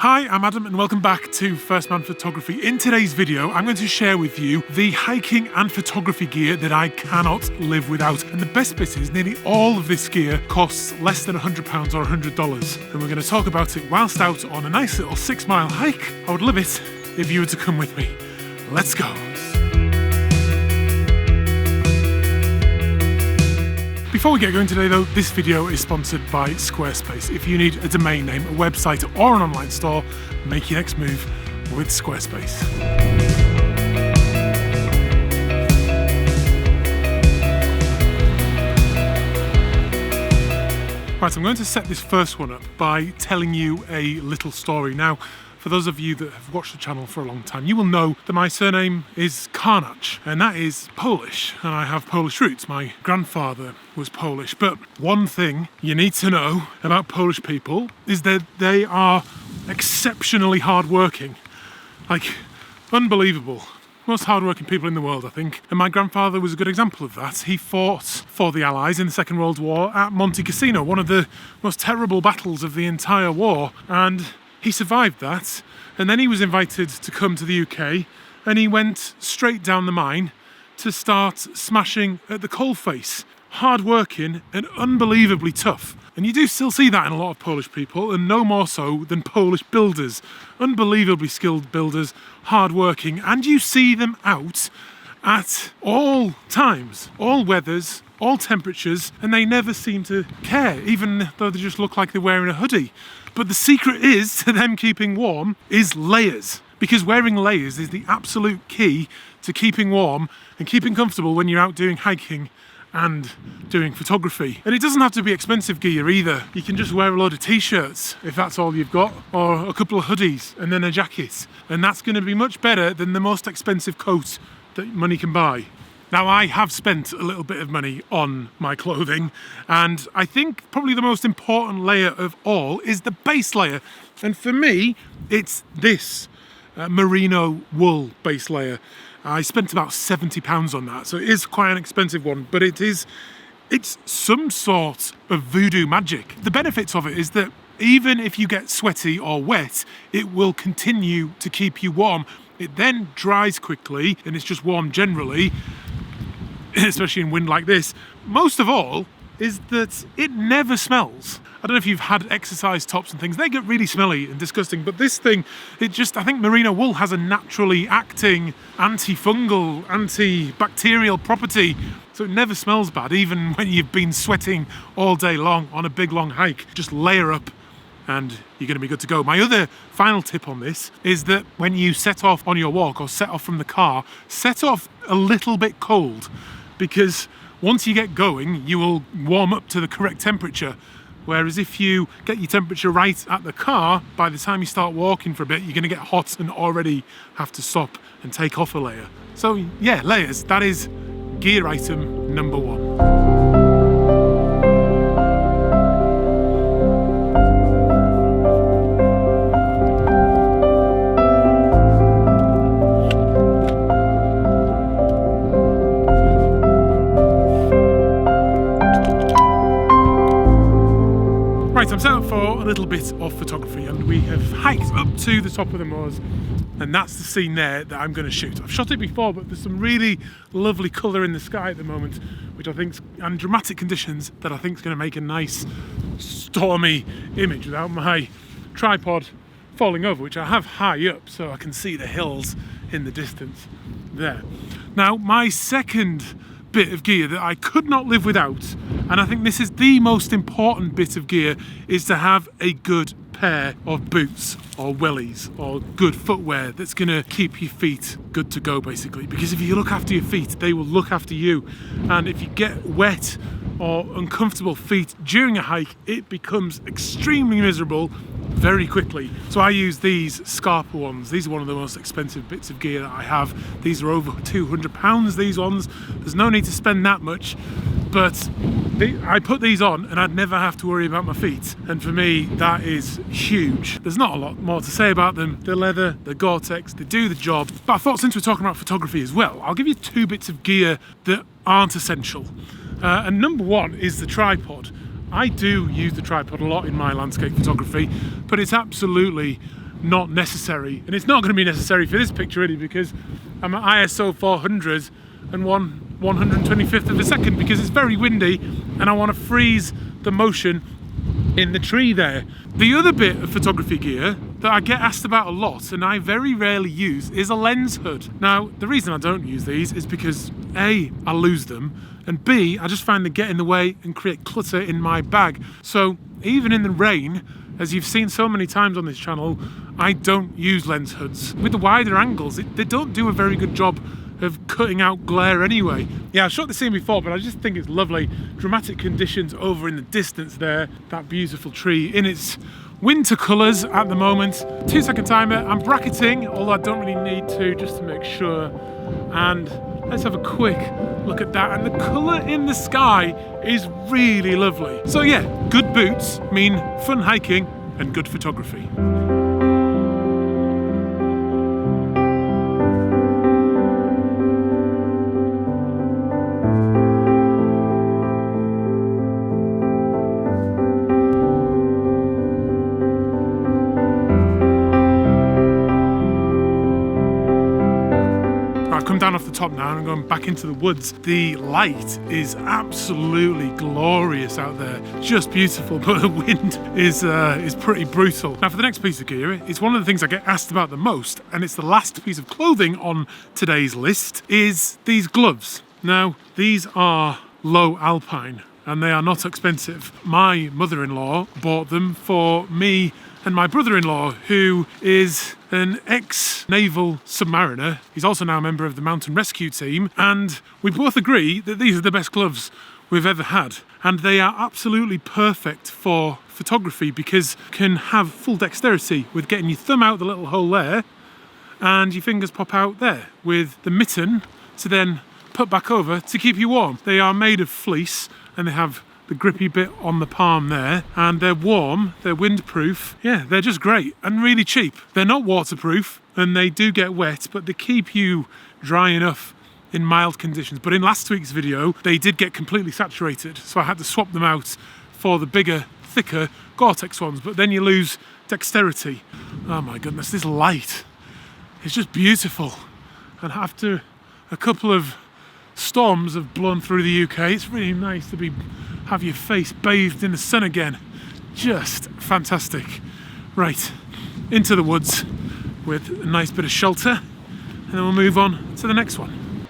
Hi, I'm Adam and welcome back to First Man Photography. In today's video, I'm going to share with you the hiking and photography gear that I cannot live without. And the best bit is nearly all of this gear costs less than £100 or $100. And we're going to talk about it whilst out on a nice little 6-mile hike. I would love it if you were to come with me. Let's go. Before we get going today though, this video is sponsored by Squarespace. If you need a domain name, a website or an online store, make your next move with Squarespace. Right, I'm going to set this first one up by telling you a little story. Now, for those of you that have watched the channel for a long time, you will know that my surname is Karnacz, and that is Polish, and I have Polish roots. My grandfather was Polish, but one thing you need to know about Polish people is that they are exceptionally hardworking, like unbelievable. Most hardworking people in the world, I think. And my grandfather was a good example of that. He fought for the Allies in the Second World War at Monte Cassino, one of the most terrible battles of the entire war, and he survived that, and then he was invited to come to the UK, and he went straight down the mine to start smashing at the coalface. Hard-working and unbelievably tough. And you do still see that in a lot of Polish people, and no more so than Polish builders. Unbelievably skilled builders, hard-working, and you see them out at all times, all weathers, all temperatures, and they never seem to care, even though they just look like they're wearing a hoodie. But the secret is to them keeping warm is layers, because wearing layers is the absolute key to keeping warm and keeping comfortable when you're out doing hiking and doing photography. And it doesn't have to be expensive gear either. You can just wear a load of t-shirts if that's all you've got, or a couple of hoodies and then a jacket, and that's going to be much better than the most expensive coat that money can buy. Now, I have spent a little bit of money on my clothing, and I think probably the most important layer of all is the base layer. And for me, it's this merino wool base layer. I spent about £70 on that, so it is quite an expensive one, but it's some sort of voodoo magic. The benefits of it is that even if you get sweaty or wet, it will continue to keep you warm. It then dries quickly, and it's just warm generally, especially in wind like this. Most of all is that it never smells. I don't know if you've had exercise tops and things, they get really smelly and disgusting, but this thing, I think merino wool has a naturally acting antifungal, antibacterial property, so it never smells bad, even when you've been sweating all day long on a big long hike. Just layer up and you're going to be good to go. My other final tip on this is that when you set off on your walk or set off from the car, set off a little bit cold, because once you get going, you will warm up to the correct temperature. Whereas if you get your temperature right at the car, by the time you start walking for a bit, you're going to get hot and already have to stop and take off a layer. So yeah, layers, that is gear item number one. Right, I'm set up for a little bit of photography, and we have hiked up to the top of the moors, and that's the scene there that I'm going to shoot. I've shot it before, but there's some really lovely colour in the sky at the moment, which I think, and dramatic conditions that I think is going to make a nice stormy image without my tripod falling over, which I have high up so I can see the hills in the distance there. Now, my second bit of gear that I could not live without, and I think this is the most important bit of gear, is to have a good pair of boots or wellies or good footwear that's going to keep your feet good to go, basically, because if you look after your feet, they will look after you. And if you get wet or uncomfortable feet during a hike, it becomes extremely miserable very quickly. So I use these Scarpa ones. These are one of the most expensive bits of gear that I have. These are over £200, these ones. There's no need to spend that much, but I put these on and I'd never have to worry about my feet. And for me, that is huge. There's not a lot more to say about them. They're leather, they're Gore-Tex, they do the job. But I thought, since we're talking about photography as well, I'll give you two bits of gear that aren't essential. And number one is the tripod. I do use the tripod a lot in my landscape photography, but it's absolutely not necessary. And it's not going to be necessary for this picture really, because I'm at ISO 400 and 1/125th of a second, because it's very windy and I want to freeze the motion in the tree there. The other bit of photography gear that I get asked about a lot and I very rarely use is a lens hood. Now, the reason I don't use these is because A, I lose them, and B, I just find they get in the way and create clutter in my bag. So even in the rain, as you've seen so many times on this channel, I don't use lens hoods. With the wider angles, they don't do a very good job of cutting out glare anyway. Yeah, I've shot the scene before, but I just think it's lovely. Dramatic conditions over in the distance there, that beautiful tree in its winter colours at the moment. 2-second timer, I'm bracketing, although I don't really need to, just to make sure. And let's have a quick look at that. And the colour in the sky is really lovely. So yeah, good boots mean fun hiking and good photography. Come down off the top now and I'm going back into the woods. The light is absolutely glorious out there, just beautiful, but the wind is pretty brutal. Now for the next piece of gear, it's one of the things I get asked about the most, and it's the last piece of clothing on today's list, is these gloves. Now these are low alpine and they are not expensive. My mother-in-law bought them for me and my brother-in-law, who is an ex-naval submariner. He's also now a member of the mountain rescue team, and we both agree that these are the best gloves we've ever had. And they are absolutely perfect for photography because you can have full dexterity with getting your thumb out the little hole there and your fingers pop out there, with the mitten to then put back over to keep you warm. They are made of fleece and they have the grippy bit on the palm there, and they're warm, they're windproof. Yeah, they're just great and really cheap. They're not waterproof and they do get wet, but they keep you dry enough in mild conditions. But in last week's video, they did get completely saturated, so I had to swap them out for the bigger, thicker Gore-Tex ones, but then you lose dexterity. Oh my goodness, this light is just beautiful. And after a couple of storms have blown through the UK, it's really nice to have your face bathed in the sun again. Just fantastic. Right, into the woods with a nice bit of shelter, and then we'll move on to the next one.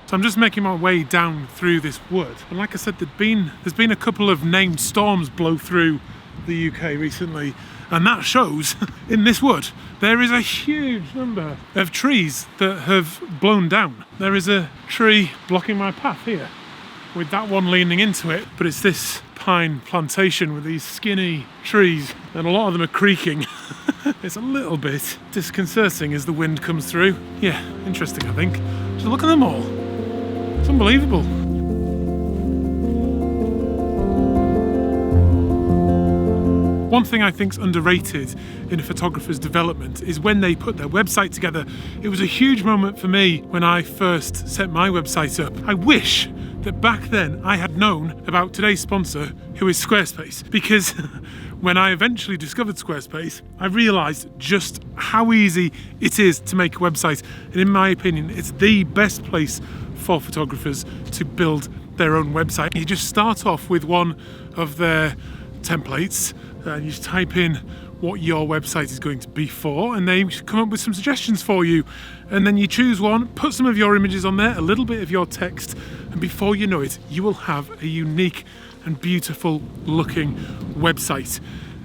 So I'm just making my way down through this wood, and like I said, there's been a couple of named storms blow through the UK recently, and that shows in this wood there is a huge number of trees that have blown down. There is a tree blocking my path here, with that one leaning into it, but it's this pine plantation with these skinny trees, and a lot of them are creaking. It's a little bit disconcerting as the wind comes through. Yeah, interesting, I think. Just look at them all. It's unbelievable. One thing I think's underrated in a photographer's development is when they put their website together. It was a huge moment for me when I first set my website up. I wish that back then I had known about today's sponsor, who is Squarespace, because when I eventually discovered Squarespace, I realised just how easy it is to make a website. And in my opinion, it's the best place for photographers to build their own website. You just start off with one of their templates, and you just type in what your website is going to be for, and they come up with some suggestions for you, and then you choose one, put some of your images on there, a little bit of your text, and before you know it, you will have a unique and beautiful looking website.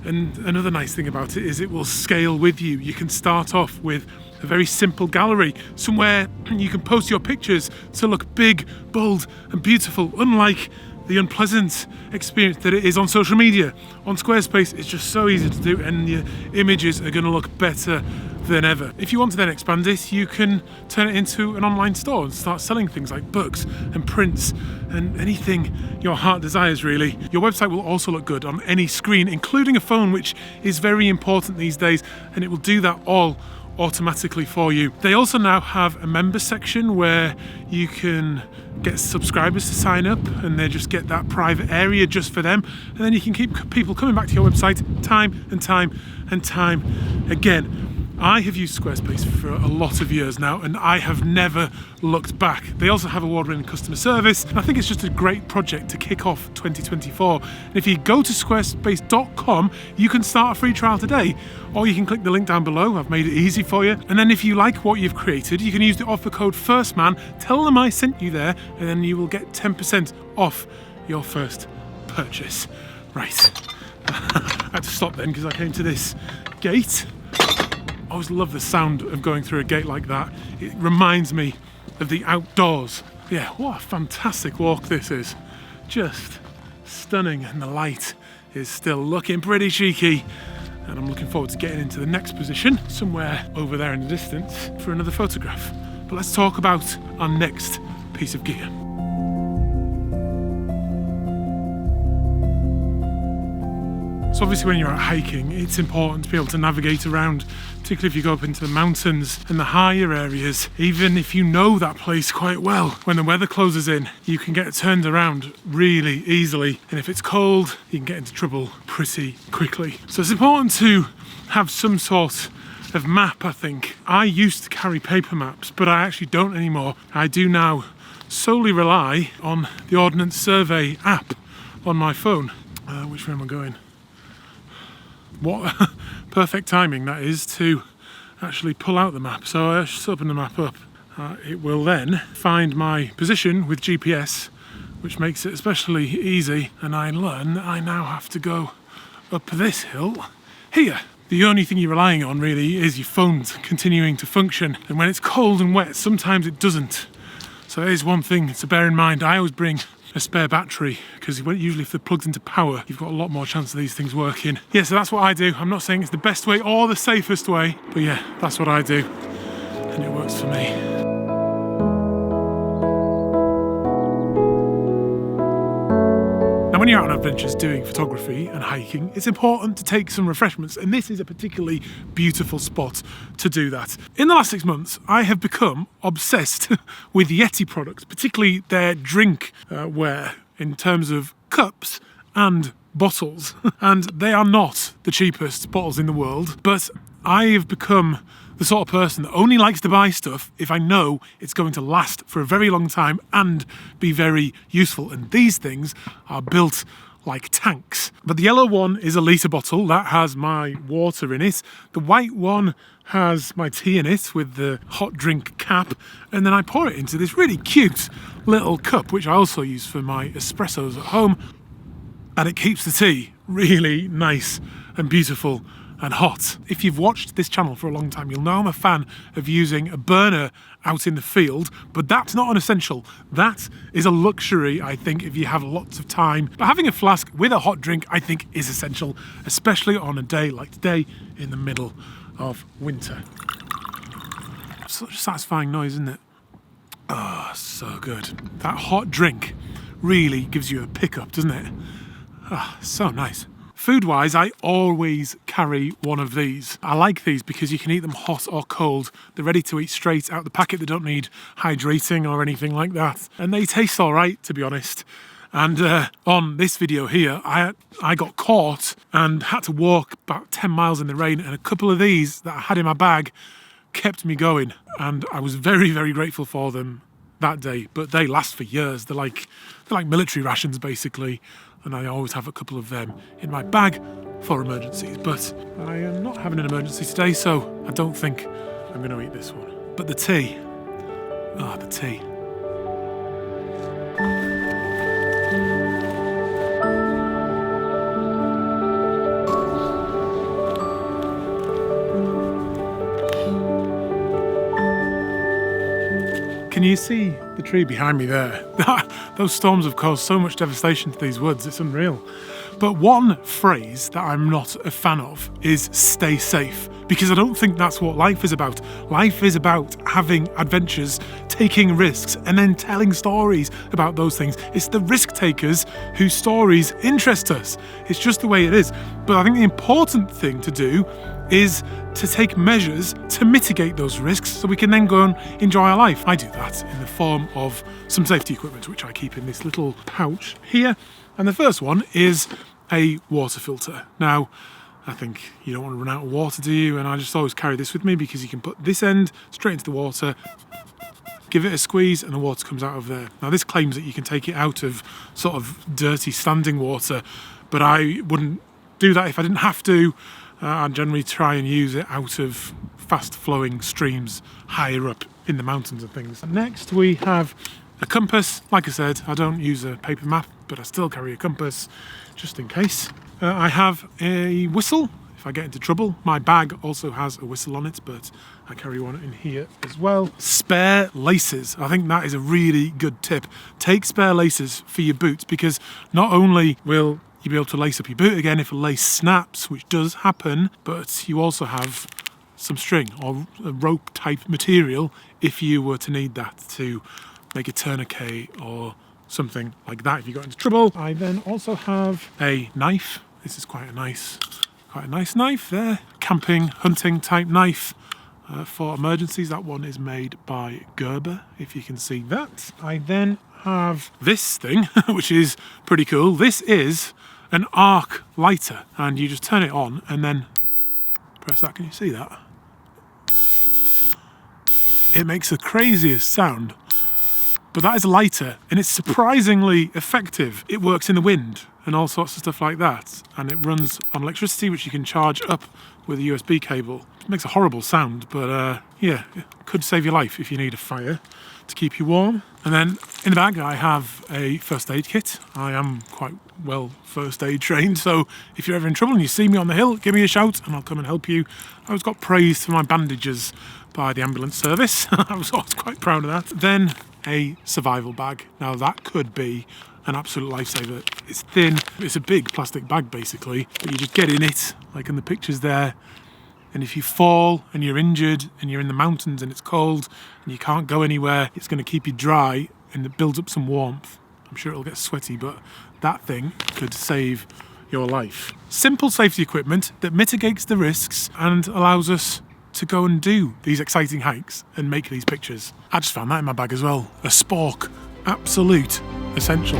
And another nice thing about it is it will scale with you. You can start off with a very simple gallery, somewhere you can post your pictures to look big, bold and beautiful, unlike the unpleasant experience that it is on social media. On Squarespace, it's just so easy to do, and your images are going to look better than ever. If you want to then expand it, you can turn it into an online store and start selling things like books and prints and anything your heart desires, really. Your website will also look good on any screen, including a phone, which is very important these days, and it will do that all automatically for you. They also now have a member section where you can get subscribers to sign up and they just get that private area just for them, and then you can keep people coming back to your website time and time and time again. I have used Squarespace for a lot of years now and I have never looked back. They also have award-winning customer service, and I think it's just a great project to kick off 2024. And if you go to squarespace.com, you can start a free trial today, or you can click the link down below. I've made it easy for you. And then if you like what you've created, you can use the offer code FIRSTMAN, tell them I sent you there, and then you will get 10% off your first purchase. Right, I had to stop then because I came to this gate. I always love the sound of going through a gate like that. It reminds me of the outdoors. Yeah, what a fantastic walk this is. Just stunning, and the light is still looking pretty cheeky. And I'm looking forward to getting into the next position, somewhere over there in the distance, for another photograph. But let's talk about our next piece of gear. So obviously when you're out hiking, it's important to be able to navigate around, particularly if you go up into the mountains and the higher areas. Even if you know that place quite well, when the weather closes in, you can get turned around really easily. And if it's cold, you can get into trouble pretty quickly. So it's important to have some sort of map, I think. I used to carry paper maps, but I actually don't anymore. I do now solely rely on the Ordnance Survey app on my phone. Which way am I going? What perfect timing that is to actually pull out the map. So I just open the map up. It will then find my position with GPS, which makes it especially easy. And I learn that I now have to go up this hill here. The only thing you're relying on really is your phone continuing to function. And when it's cold and wet, sometimes it doesn't. So that is one thing to bear in mind. I always bring a spare battery, because usually if they're plugged into power, you've got a lot more chance of these things working. Yeah, so that's what I do. I'm not saying it's the best way or the safest way, but yeah, that's what I do, and it works for me. Now, when you're out on adventures doing photography and hiking, it's important to take some refreshments, and this is a particularly beautiful spot to do that. In the last 6 months, I have become obsessed with Yeti products, particularly their drink ware in terms of cups and bottles. And they are not the cheapest bottles in the world, but I have become the sort of person that only likes to buy stuff if I know it's going to last for a very long time and be very useful. And these things are built like tanks. But the yellow one is a litre bottle that has my water in it. The white one has my tea in it with the hot drink cap. And then I pour it into this really cute little cup, which I also use for my espressos at home. And it keeps the tea really nice and beautiful and hot. If you've watched this channel for a long time, you'll know I'm a fan of using a burner out in the field, but that's not an essential. That is a luxury, I think, if you have lots of time. But having a flask with a hot drink, I think, is essential, especially on a day like today in the middle of winter. Such a satisfying noise, isn't it? Oh, so good. That hot drink really gives you a pickup, doesn't it? Ah, so nice. Food-wise, I always carry one of these. I like these because you can eat them hot or cold. They're ready to eat straight out the packet. They don't need hydrating or anything like that. And they taste all right, to be honest. And on this video here, I got caught and had to walk about 10 miles in the rain, and a couple of these that I had in my bag kept me going. And I was very, very grateful for them that day. But they last for years. They're like military rations, basically. And I always have a couple of them in my bag for emergencies. But I am not having an emergency today, so I don't think I'm going to eat this one. But the tea. Ah, the tea. Can you see the tree behind me there? Those storms have caused so much devastation to these woods, it's unreal. But one phrase that I'm not a fan of is stay safe, because I don't think that's what life is about. Life is about having adventures, taking risks, and then telling stories about those things. It's the risk takers whose stories interest us. It's just the way it is. But I think the important thing to do is to take measures to mitigate those risks so we can then go and enjoy our life. I do that in the form of some safety equipment, which I keep in this little pouch here. And the first one is a water filter. Now, I think you don't want to run out of water, do you? And I just always carry this with me because you can put this end straight into the water, give it a squeeze, and the water comes out of there. Now, this claims that you can take it out of sort of dirty standing water, but I wouldn't do that if I didn't have to. I generally try and use it out of fast-flowing streams higher up in the mountains and things. Next, we have a compass. Like I said, I don't use a paper map, but I still carry a compass just in case. I have a whistle if I get into trouble. My bag also has a whistle on it, but I carry one in here as well. Spare laces. I think that is a really good tip. Take spare laces for your boots, because not only will you be able to lace up your boot again if a lace snaps, which does happen, but you also have some string or a rope type material if you were to need that to make a tourniquet or something like that if you got into trouble. I then also have a knife. This is quite a nice knife there. Camping, hunting type knife for emergencies. That one is made by Gerber, if you can see that. I then have this thing, which is pretty cool. This is an arc lighter, and you just turn it on and then press that. Can you see that? It makes the craziest sound, but that is a lighter, and it's surprisingly effective. It works in the wind and all sorts of stuff like that, and it runs on electricity, which you can charge up with a USB cable. It makes a horrible sound, but yeah, it could save your life if you need a fire to keep you warm. And then in the bag I have a first aid kit. I am quite well first aid trained, so if you're ever in trouble and you see me on the hill, give me a shout and I'll come and help you. I was got praised for my bandages by the ambulance service. I was always quite proud of that. Then a survival bag. Now that could be an absolute lifesaver. It's thin, it's a big plastic bag basically, but you just get in it, like in the pictures there. And if you fall and you're injured and you're in the mountains and it's cold and you can't go anywhere, it's going to keep you dry and it builds up some warmth. I'm sure it'll get sweaty, but that thing could save your life. Simple safety equipment that mitigates the risks and allows us to go and do these exciting hikes and make these pictures. I just found that in my bag as well. A spork, absolute essential.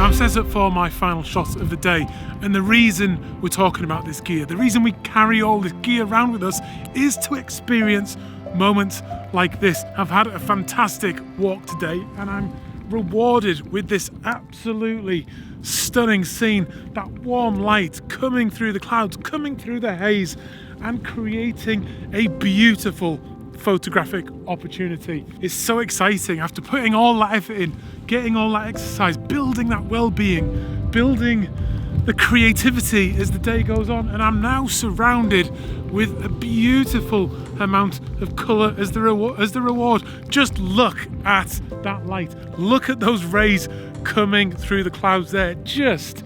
I'm set up for my final shot of the day, and the reason we're talking about this gear, the reason we carry all this gear around with us, is to experience moments like this. I've had a fantastic walk today and I'm rewarded with this absolutely stunning scene, that warm light coming through the clouds, coming through the haze and creating a beautiful photographic opportunity. It's so exciting after putting all that effort in, getting all that exercise, building that well-being, building the creativity as the day goes on, and I'm now surrounded with a beautiful amount of colour as the reward. Just look at that light. Look at those rays coming through the clouds there. Just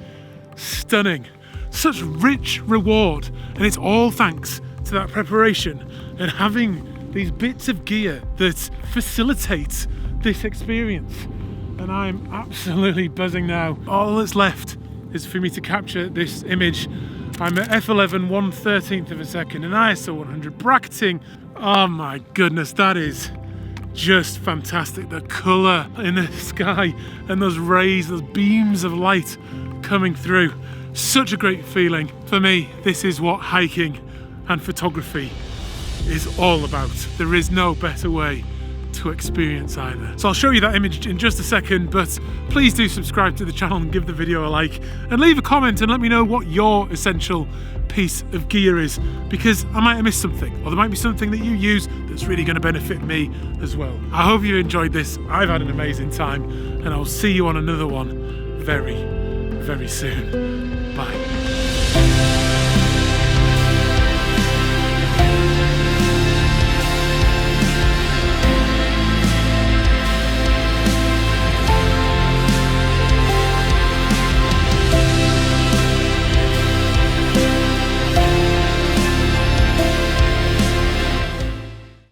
stunning. Such rich reward, and it's all thanks to that preparation and having these bits of gear that facilitate this experience. And I'm absolutely buzzing now. All that's left is for me to capture this image. I'm at f11 1/13 of a second in ISO 100 bracketing. Oh my goodness, that is just fantastic. The colour in the sky and those rays, those beams of light coming through. Such a great feeling. For me, this is what hiking and photography is all about. There is no better way to experience either. So I'll show you that image in just a second, but please do subscribe to the channel and give the video a like and leave a comment and let me know what your essential piece of gear is, because I might have missed something, or there might be something that you use that's really going to benefit me as well. I hope you enjoyed this. I've had an amazing time, and I'll see you on another one very, very soon. Bye.